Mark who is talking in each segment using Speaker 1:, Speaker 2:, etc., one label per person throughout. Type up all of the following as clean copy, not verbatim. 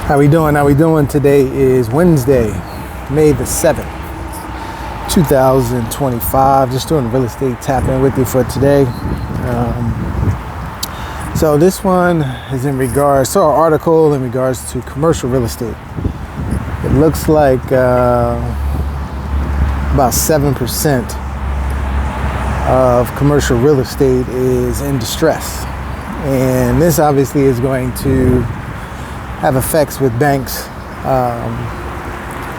Speaker 1: How we doing? Today is Wednesday, May the 7th, 2025. Just doing real estate tapping with you for today. So this one is in regards, saw an article in regards to commercial real estate. It looks like about 7% of commercial real estate is in distress. And this obviously is going to have effects with banks,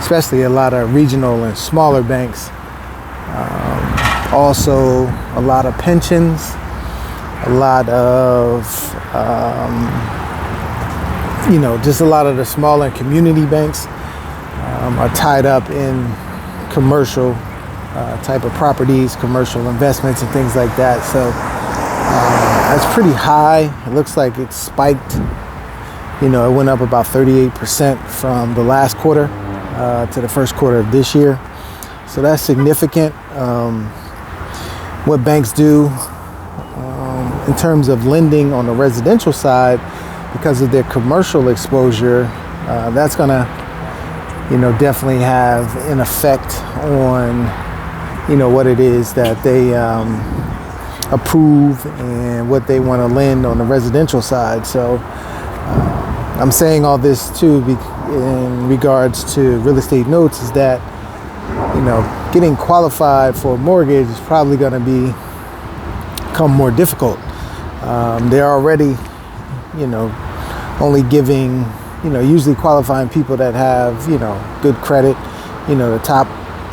Speaker 1: especially a lot of regional and smaller banks. Also, a lot of pensions, a lot of, just a lot of the smaller community banks are tied up in commercial type of properties, commercial investments and things like that. So that's pretty high. It looks like it spiked. It went up about 38% from the last quarter to the first quarter of this year. So that's significant. What banks do in terms of lending on the residential side, because of their commercial exposure, that's going to, definitely have an effect on, what it is that they approve and what they want to lend on the residential side. So I'm saying all this too in regards to real estate notes is that, getting qualified for a mortgage is probably going to become more difficult. They're already, only giving, usually qualifying people that have, good credit, the top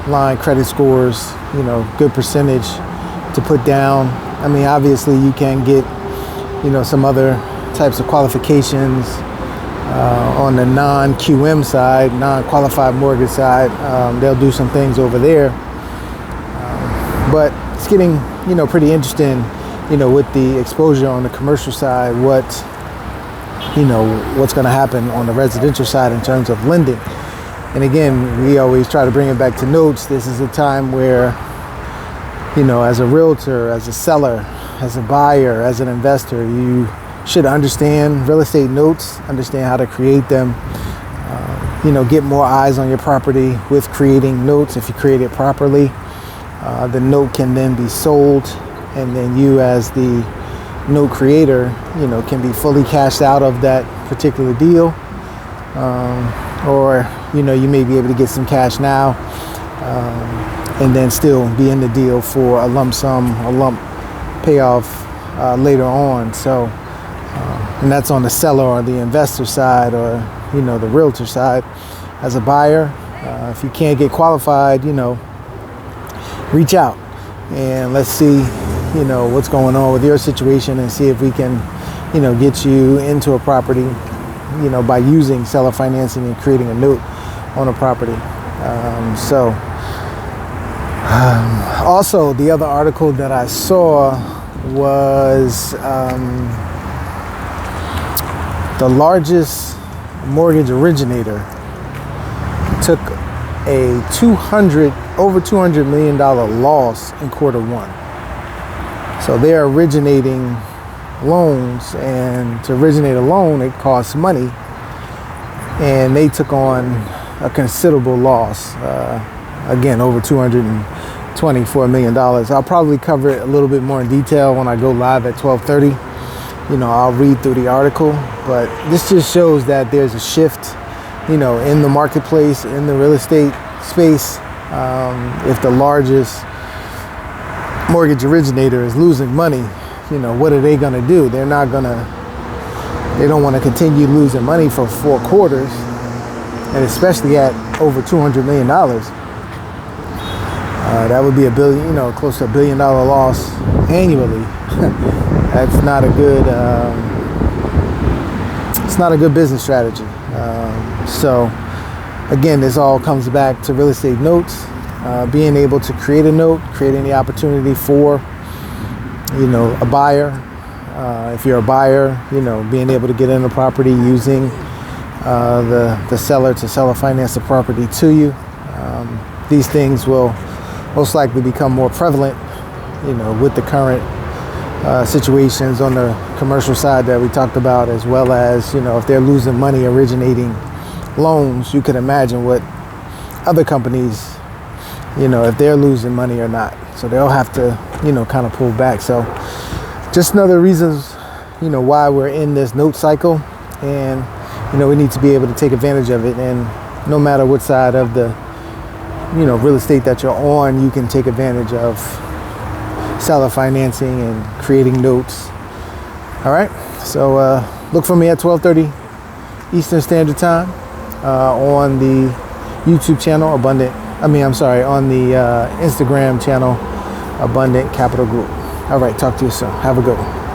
Speaker 1: line credit scores, good percentage to put down. I mean, obviously you can get, some other types of qualifications on the non-QM side, non-qualified mortgage side. They'll do some things over there. But it's getting, pretty interesting, with the exposure on the commercial side, what's going to happen on the residential side in terms of lending. And again, we always try to bring it back to notes. This is a time where, as a realtor, as a seller, as a buyer, as an investor, you should understand real estate notes, understand how to create them, get more eyes on your property with creating notes. If you create it properly, the note can then be sold, and then you as the note creator, can be fully cashed out of that particular deal. Or, you may be able to get some cash now, and then still be in the deal for a lump sum, a lump payoff later on. So, and that's on the seller or the investor side, or, the realtor side. As a buyer, if you can't get qualified, reach out and let's see, what's going on with your situation, and see if we can, get you into a property, by using seller financing and creating a note on a property. Also, the other article that I saw was the largest mortgage originator took a over $200 million loss in quarter one. So they're originating loans, and to originate a loan, it costs money, and they took on a considerable loss. Again, over $224 million. I'll probably cover it a little bit more in detail when I go live at 12:30. I'll read through the article, but this just shows that there's a shift, in the marketplace, in the real estate space. If the largest mortgage originator is losing money, what are they going to do? They don't want to continue losing money for 4 quarters, and especially at over $200 million. That would be a billion, close to $1 billion loss annually. That's not a good, it's not a good business strategy. So again, this all comes back to real estate notes, being able to create a note, creating the opportunity for, a buyer. If you're a buyer, being able to get in a property using the seller to seller finance the property to you. These things will most likely become more prevalent, with the current situations on the commercial side that we talked about, as well as, you know, if they're losing money originating loans, you can imagine what other companies, you know, if they're losing money or not. So they'll have to, you know, kind of pull back. So just another reasons, you know, why we're in this note cycle, and, you know, we need to be able to take advantage of it. And no matter what side of the, you know, real estate that you're on, you can take advantage of seller financing and creating notes. All right, so look for me at 12:30 Eastern Standard Time on the YouTube channel on the Instagram channel Abundant Capital Group. All right, talk to you soon. Have a good one.